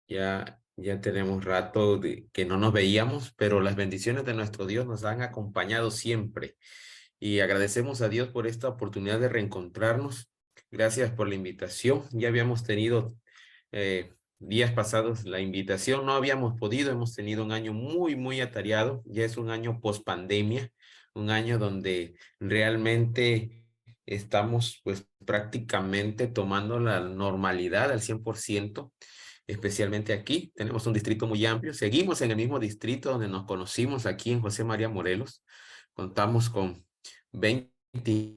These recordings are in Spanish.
Ya tenemos rato de que no nos veíamos, pero las bendiciones de nuestro Dios nos han acompañado siempre. Y agradecemos a Dios por esta oportunidad de reencontrarnos. Gracias por la invitación. Ya habíamos tenido días pasados la invitación, no habíamos podido, hemos tenido un año muy atareado. Ya es un año post pandemia, un año donde realmente estamos pues prácticamente tomando la normalidad al 100%. Especialmente aquí. Tenemos un distrito muy amplio. Seguimos en el mismo distrito donde nos conocimos aquí en José María Morelos. Contamos con 20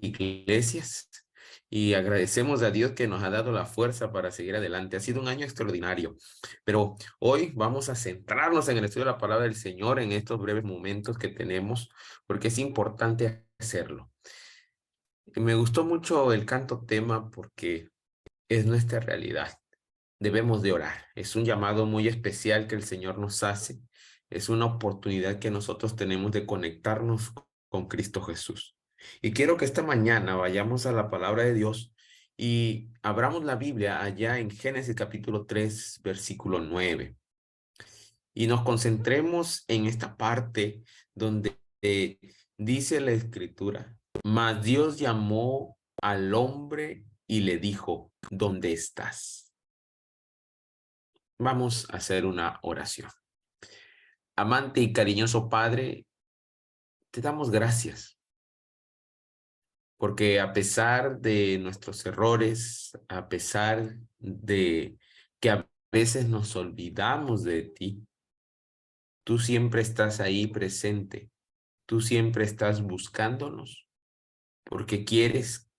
iglesias y agradecemos a Dios que nos ha dado la fuerza para seguir adelante. Ha sido un año extraordinario, pero hoy vamos a centrarnos en el estudio de la palabra del Señor en estos breves momentos que tenemos, porque es importante hacerlo. Me gustó mucho el canto tema porque es nuestra realidad. Debemos de orar. Es un llamado muy especial que el Señor nos hace. Es una oportunidad que nosotros tenemos de conectarnos con Cristo Jesús. Y quiero que esta mañana vayamos a la palabra de Dios y abramos la Biblia allá en Génesis capítulo 3, versículo 9. Y nos concentremos en esta parte donde dice la Escritura, mas Dios llamó al hombre y le dijo, ¿dónde estás? Vamos a hacer una oración. Amante y cariñoso Padre, te damos gracias, porque a pesar de nuestros errores, a pesar de que a veces nos olvidamos de ti, tú siempre estás ahí presente, tú siempre estás buscándonos, porque quieres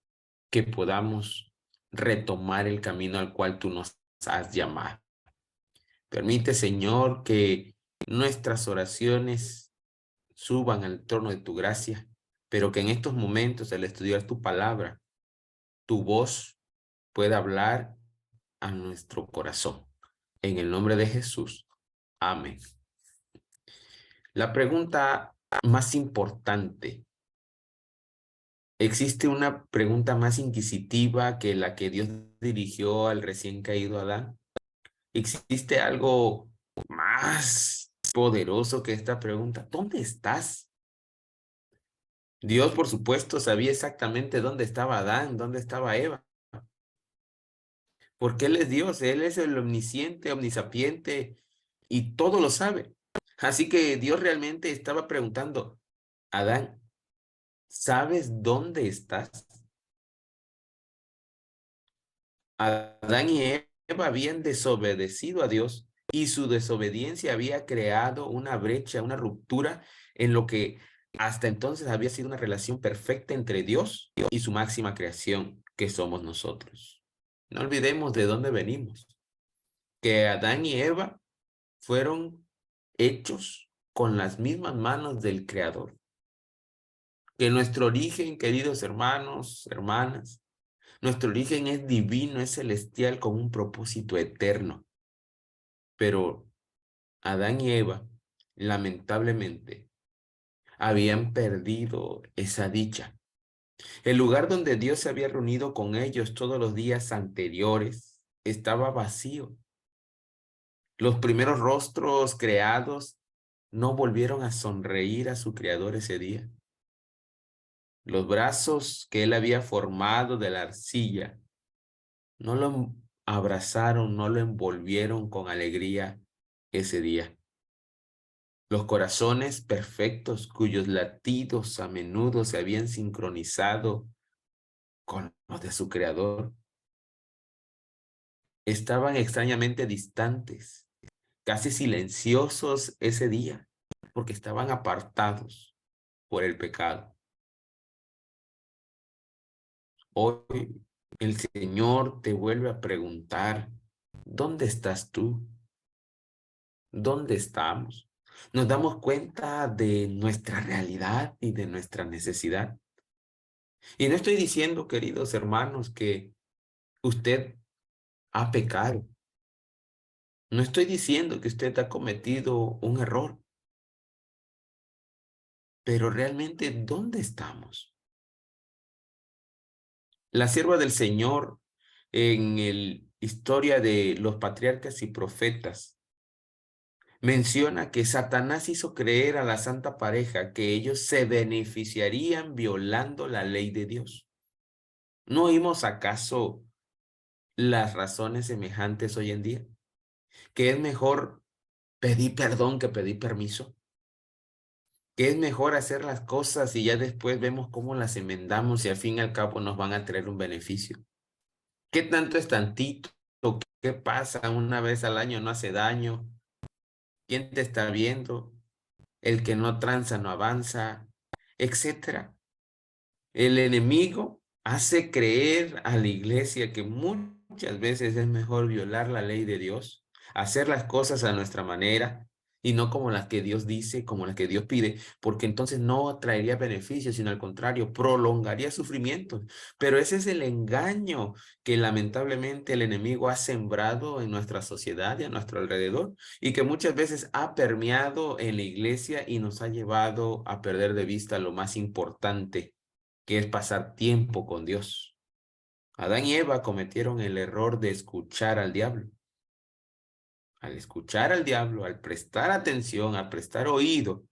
que podamos retomar el camino al cual tú nos has llamado. Permite, Señor, que nuestras oraciones suban al trono de tu gracia, pero que en estos momentos, al estudiar tu palabra, tu voz pueda hablar a nuestro corazón. En el nombre de Jesús. Amén. La pregunta más importante. ¿Existe una pregunta más inquisitiva que la que Dios dirigió al recién caído Adán? ¿Existe algo más poderoso que esta pregunta? ¿Dónde estás? Dios, por supuesto, sabía exactamente dónde estaba Adán, dónde estaba Eva, porque Él es Dios, Él es el omnisciente, omnisapiente y todo lo sabe. Así que Dios realmente estaba preguntando, Adán, ¿sabes dónde estás? Adán y Eva habían desobedecido a Dios y su desobediencia había creado una brecha, una ruptura en lo que hasta entonces había sido una relación perfecta entre Dios y su máxima creación, que somos nosotros. No olvidemos de dónde venimos, que Adán y Eva fueron hechos con las mismas manos del Creador, que nuestro origen, queridos hermanos, hermanas, nuestro origen es divino, es celestial, con un propósito eterno. Pero Adán y Eva, lamentablemente, habían perdido esa dicha. El lugar donde Dios se había reunido con ellos todos los días anteriores estaba vacío. Los primeros rostros creados no volvieron a sonreír a su creador ese día. Los brazos que él había formado de la arcilla no lo abrazaron, no lo envolvieron con alegría ese día. Los corazones perfectos cuyos latidos a menudo se habían sincronizado con los de su creador estaban extrañamente distantes, casi silenciosos ese día, porque estaban apartados por el pecado. Hoy el Señor te vuelve a preguntar, ¿dónde estás tú? ¿Dónde estamos? Nos damos cuenta de nuestra realidad y de nuestra necesidad. Y no estoy diciendo, queridos hermanos, que usted ha pecado. No estoy diciendo que usted ha cometido un error, pero realmente, ¿dónde estamos? La sierva del Señor en el historia de los patriarcas y profetas, menciona que Satanás hizo creer a la santa pareja que ellos se beneficiarían violando la ley de Dios. ¿No oímos acaso las razones semejantes hoy en día? Que es mejor pedir perdón que pedir permiso. Que es mejor hacer las cosas y ya después vemos cómo las enmendamos y al fin y al cabo nos van a traer un beneficio. ¿Qué tanto es tantito? ¿Qué pasa una vez al año? No hace daño. ¿Quién te está viendo? El que no tranza no avanza, etcétera. El enemigo hace creer a la iglesia que muchas veces es mejor violar la ley de Dios, hacer las cosas a nuestra manera y no como las que Dios dice, como las que Dios pide, porque entonces no traería beneficios, sino al contrario, prolongaría sufrimientos. Pero ese es el engaño que lamentablemente el enemigo ha sembrado en nuestra sociedad y a nuestro alrededor y que muchas veces ha permeado en la iglesia y nos ha llevado a perder de vista lo más importante, que es pasar tiempo con Dios. Adán y Eva cometieron el error de escuchar al diablo. Al escuchar al diablo, al prestar atención, al prestar oído,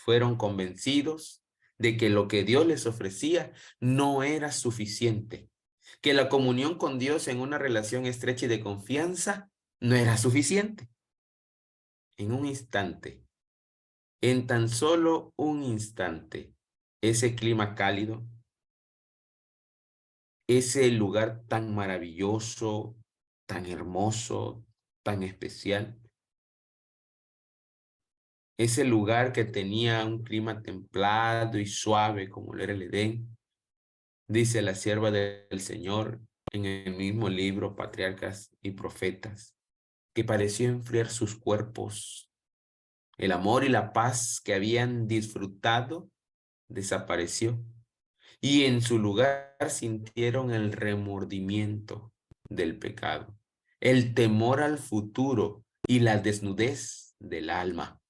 fueron convencidos de que lo que Dios les ofrecía no era suficiente, que la comunión con Dios en una relación estrecha y de confianza no era suficiente. En un instante, en tan solo un instante, ese clima cálido, ese lugar tan maravilloso, tan hermoso, tan especial, ese lugar que tenía un clima templado y suave como lo era el Edén, dice la sierva del Señor en el mismo libro Patriarcas y Profetas, que pareció enfriar sus cuerpos. El amor y la paz que habían disfrutado desapareció y en su lugar sintieron el remordimiento del pecado, el temor al futuro y la desnudez del alma.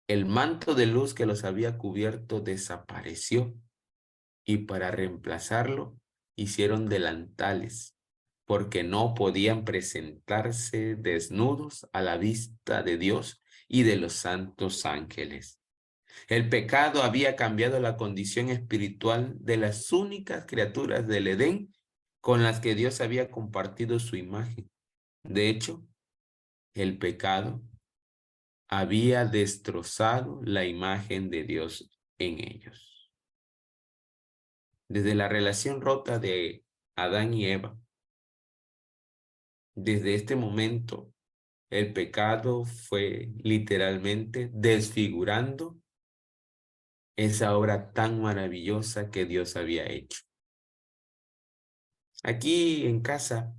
El manto de luz que los había cubierto desapareció y para reemplazarlo hicieron delantales, porque no podían presentarse desnudos a la vista de Dios y de los santos ángeles. El pecado había cambiado la condición espiritual de las únicas criaturas del Edén con las que Dios había compartido su imagen. De hecho, el pecado había destrozado la imagen de Dios en ellos. Desde la relación rota de Adán y Eva, desde este momento, el pecado fue literalmente desfigurando esa obra tan maravillosa que Dios había hecho. Aquí en casa,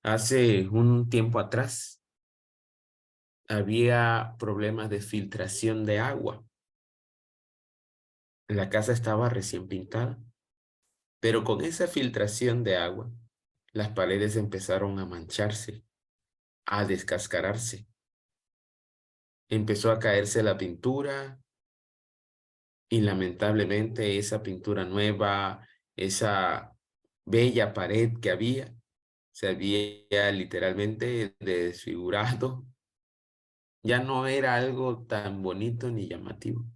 hace un tiempo atrás, había problemas de filtración de agua. La casa estaba recién pintada, pero con esa filtración de agua, las paredes empezaron a mancharse, a descascararse. Empezó a caerse la pintura y lamentablemente esa pintura nueva, esa bella pared que había, se había literalmente desfigurado. Ya no era algo tan bonito ni llamativo.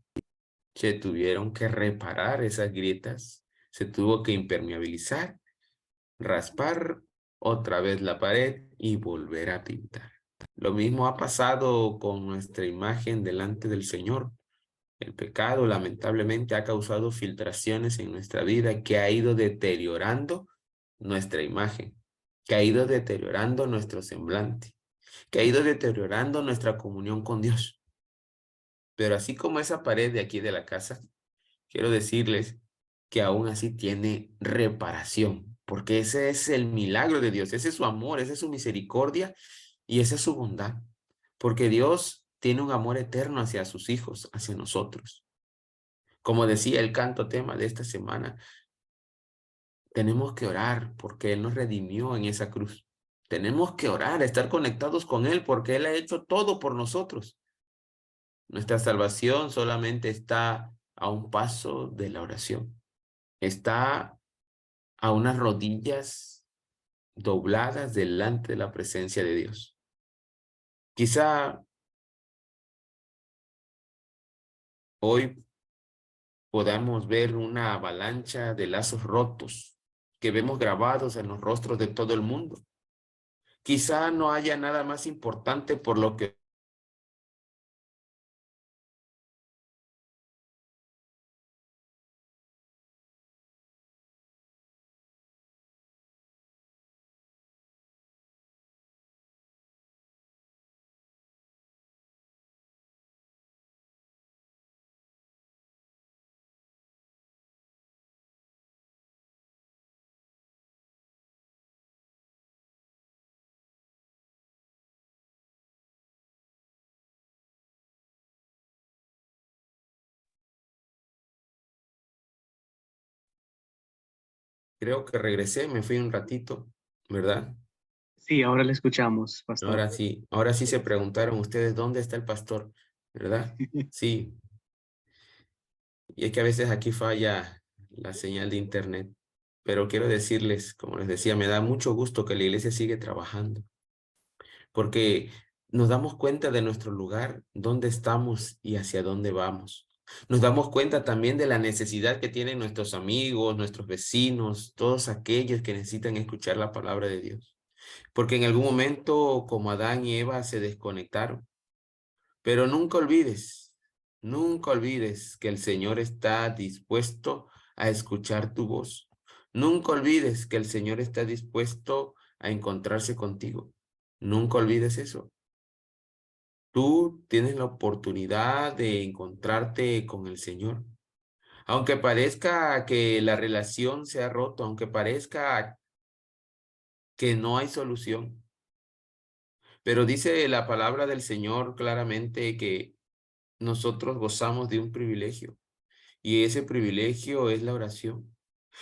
Se tuvieron que reparar esas grietas, se tuvo que impermeabilizar, raspar otra vez la pared y volver a pintar. Lo mismo ha pasado con nuestra imagen delante del Señor. El pecado lamentablemente ha causado filtraciones en nuestra vida que ha ido deteriorando nuestra imagen, que ha ido deteriorando nuestro semblante, que ha ido deteriorando nuestra comunión con Dios. Pero así como esa pared de aquí de la casa, quiero decirles que aún así tiene reparación, porque ese es el milagro de Dios, ese es su amor, esa es su misericordia y esa es su bondad, porque Dios tiene un amor eterno hacia sus hijos, hacia nosotros. Como decía el canto tema de esta semana, tenemos que orar porque Él nos redimió en esa cruz. Tenemos que orar, estar conectados con Él porque Él ha hecho todo por nosotros. Nuestra salvación solamente está a un paso de la oración. Está a unas rodillas dobladas delante de la presencia de Dios. Quizá hoy podamos ver una avalancha de lazos rotos que vemos grabados en los rostros de todo el mundo. Quizá no haya nada más importante por lo que creo que regresé, me fui un ratito, ¿verdad? Sí, ahora le escuchamos, pastor. Ahora sí se preguntaron ustedes dónde está el pastor, ¿verdad? Sí, y es que a veces aquí falla la señal de internet, pero quiero decirles, como les decía, me da mucho gusto que la iglesia sigue trabajando, porque nos damos cuenta de nuestro lugar, dónde estamos y hacia dónde vamos. Nos damos cuenta también de la necesidad que tienen nuestros amigos, nuestros vecinos, todos aquellos que necesitan escuchar la palabra de Dios. Porque en algún momento, como Adán y Eva, se desconectaron. Pero nunca olvides que el Señor está dispuesto a escuchar tu voz. Nunca olvides que el Señor está dispuesto a encontrarse contigo. Nunca olvides eso. Tú tienes la oportunidad de encontrarte con el Señor. Aunque parezca que la relación se ha roto, aunque parezca que no hay solución, pero dice la palabra del Señor claramente que nosotros gozamos de un privilegio y ese privilegio es la oración.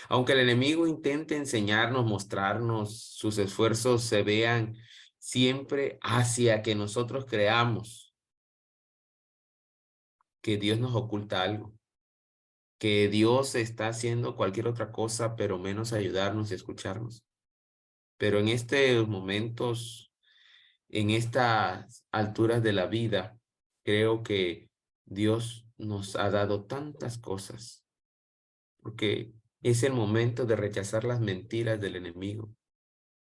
Aunque el enemigo intente enseñarnos, mostrarnos, sus esfuerzos se vean siempre hacia que nosotros creamos que Dios nos oculta algo, que Dios está haciendo cualquier otra cosa, pero menos ayudarnos y escucharnos. Pero en estos momentos, en estas alturas de la vida, creo que Dios nos ha dado tantas cosas, porque es el momento de rechazar las mentiras del enemigo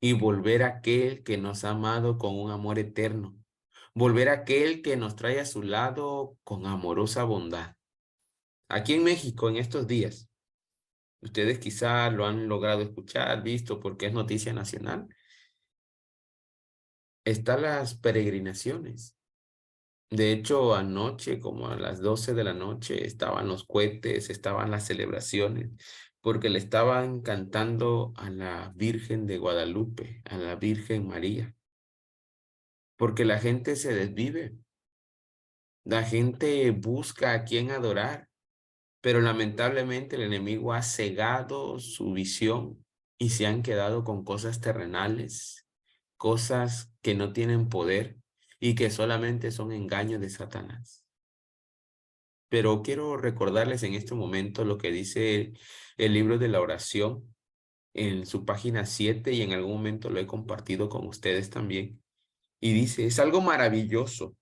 y volver a aquel que nos ha amado con un amor eterno, volver a aquel que nos trae a su lado con amorosa bondad. Aquí en México, en estos días, ustedes quizá lo han logrado escuchar, visto, porque es noticia nacional, están las peregrinaciones. De hecho, anoche, como a las 12 de la noche, estaban los cohetes, estaban las celebraciones, porque le estaban cantando a la Virgen de Guadalupe, a la Virgen María, porque la gente se desvive, la gente busca a quien adorar, pero lamentablemente el enemigo ha cegado su visión y se han quedado con cosas terrenales, cosas que no tienen poder y que solamente son engaños de Satanás. Pero quiero recordarles en este momento lo que dice el libro de la oración en su página 7 y en algún momento lo he compartido con ustedes también. Y dice, es algo maravilloso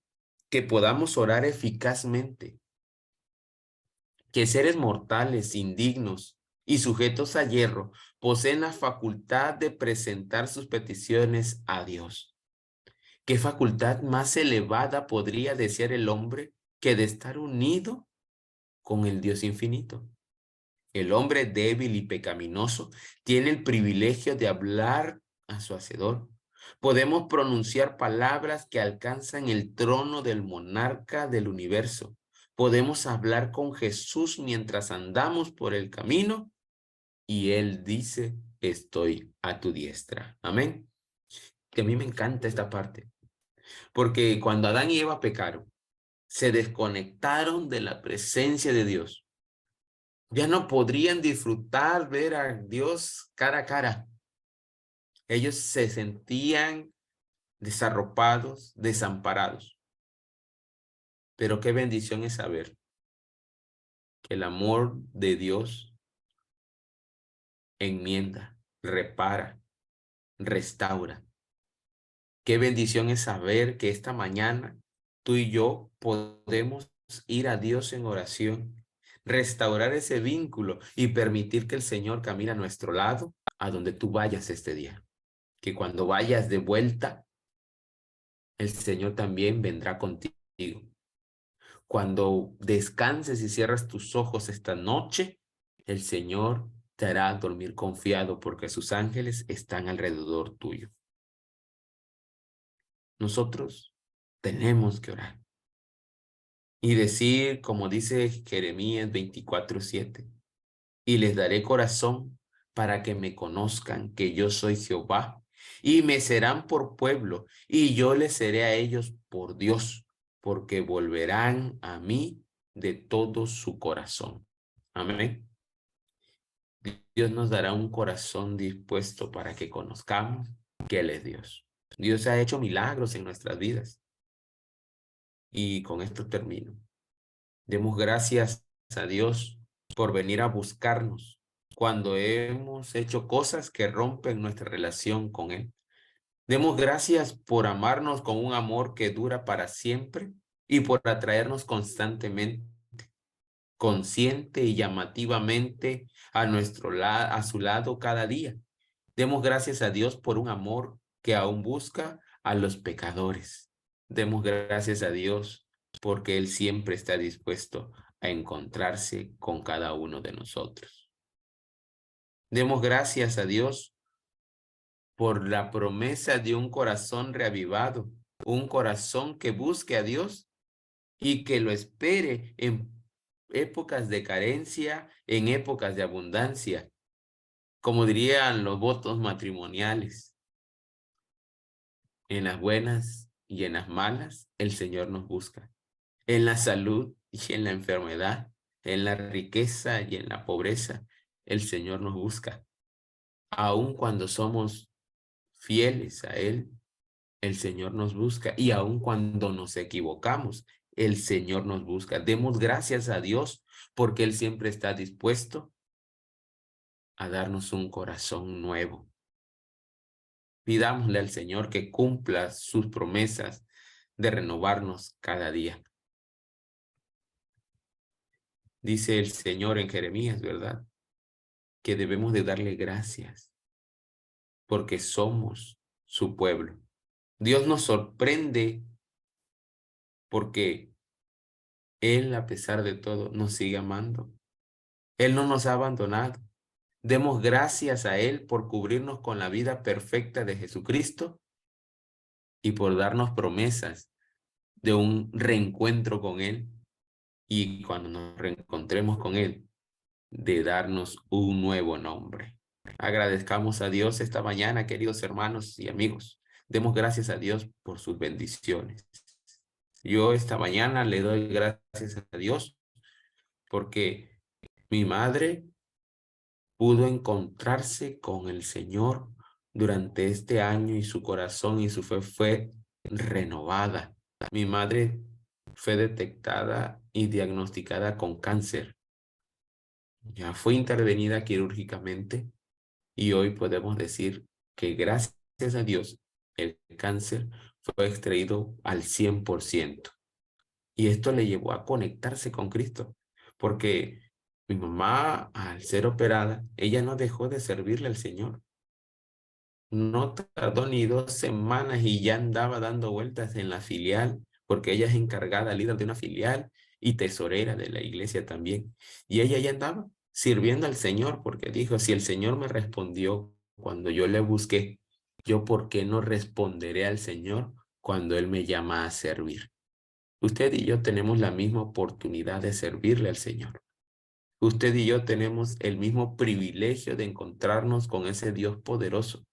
que podamos orar eficazmente, que seres mortales, indignos y sujetos a hierro poseen la facultad de presentar sus peticiones a Dios. ¿Qué facultad más elevada podría desear el hombre que de estar unido con el Dios infinito? El hombre débil y pecaminoso tiene el privilegio de hablar a su hacedor. Podemos pronunciar palabras que alcanzan el trono del monarca del universo. Podemos hablar con Jesús mientras andamos por el camino y Él dice, estoy a tu diestra. Amén. Que a mí me encanta esta parte, porque cuando Adán y Eva pecaron, se desconectaron de la presencia de Dios. Ya no podrían disfrutar ver a Dios cara a cara. Ellos se sentían desarropados, desamparados. Pero qué bendición es saber que el amor de Dios enmienda, repara, restaura. Qué bendición es saber que esta mañana tú y yo podemos ir a Dios en oración, restaurar ese vínculo y permitir que el Señor camine a nuestro lado a donde tú vayas este día. Que cuando vayas de vuelta, el Señor también vendrá contigo. Cuando descanses y cierras tus ojos esta noche, el Señor te hará dormir confiado porque sus ángeles están alrededor tuyo. Nosotros tenemos que orar y decir, como dice Jeremías 24:7, y les daré corazón para que me conozcan que yo soy Jehová, y me serán por pueblo, y yo les seré a ellos por Dios, porque volverán a mí de todo su corazón. Amén. Dios nos dará un corazón dispuesto para que conozcamos que Él es Dios. Dios ha hecho milagros en nuestras vidas. Y con esto termino. Demos gracias a Dios por venir a buscarnos cuando hemos hecho cosas que rompen nuestra relación con Él. Demos gracias por amarnos con un amor que dura para siempre y por atraernos constantemente, consciente y llamativamente a su lado cada día. Demos gracias a Dios por un amor que aún busca a los pecadores. Demos gracias a Dios porque Él siempre está dispuesto a encontrarse con cada uno de nosotros. Demos gracias a Dios por la promesa de un corazón reavivado, un corazón que busque a Dios y que lo espere en épocas de carencia, en épocas de abundancia, como dirían los votos matrimoniales. En las buenas y en las malas, el Señor nos busca. En la salud y en la enfermedad, en la riqueza y en la pobreza, el Señor nos busca. Aun cuando somos fieles a Él, el Señor nos busca. Y aun cuando nos equivocamos, el Señor nos busca. Demos gracias a Dios porque Él siempre está dispuesto a darnos un corazón nuevo. Pidámosle al Señor que cumpla sus promesas de renovarnos cada día. Dice el Señor en Jeremías, ¿verdad? Que debemos de darle gracias porque somos su pueblo. Dios nos sorprende porque Él, a pesar de todo, nos sigue amando. Él no nos ha abandonado. Demos gracias a Él por cubrirnos con la vida perfecta de Jesucristo y por darnos promesas de un reencuentro con Él. Y cuando nos reencontremos con Él, de darnos un nuevo nombre. Agradezcamos a Dios esta mañana, queridos hermanos y amigos. Demos gracias a Dios por sus bendiciones. Yo esta mañana le doy gracias a Dios porque mi madre pudo encontrarse con el Señor durante este año y su corazón y su fe fue renovada. Mi madre fue detectada y diagnosticada con cáncer. Ya fue intervenida quirúrgicamente y hoy podemos decir que gracias a Dios el cáncer fue extraído al 100%. Y esto le llevó a conectarse con Cristo, porque mi mamá, al ser operada, ella no dejó de servirle al Señor. No tardó ni 2 semanas y ya andaba dando vueltas en la filial, porque ella es encargada, líder de una filial y tesorera de la iglesia también. Y ella ya andaba sirviendo al Señor, porque dijo, si el Señor me respondió cuando yo le busqué, yo ¿por qué no responderé al Señor cuando Él me llama a servir? Usted y yo tenemos la misma oportunidad de servirle al Señor. Usted y yo tenemos el mismo privilegio de encontrarnos con ese Dios poderoso.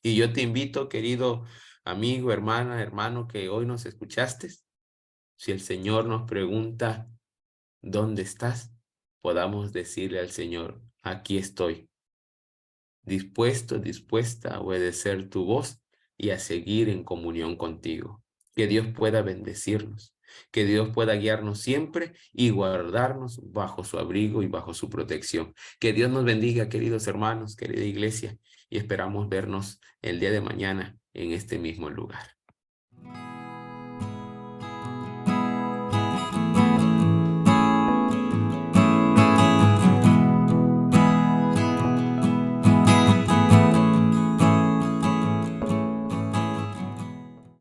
Y yo te invito, querido amigo, hermana, hermano, que hoy nos escuchaste. Si el Señor nos pregunta, ¿dónde estás? Podamos decirle al Señor, aquí estoy, dispuesto, dispuesta a obedecer tu voz y a seguir en comunión contigo. Que Dios pueda bendecirnos. Que Dios pueda guiarnos siempre y guardarnos bajo su abrigo y bajo su protección. Que Dios nos bendiga, queridos hermanos, querida iglesia, y esperamos vernos el día de mañana en este mismo lugar.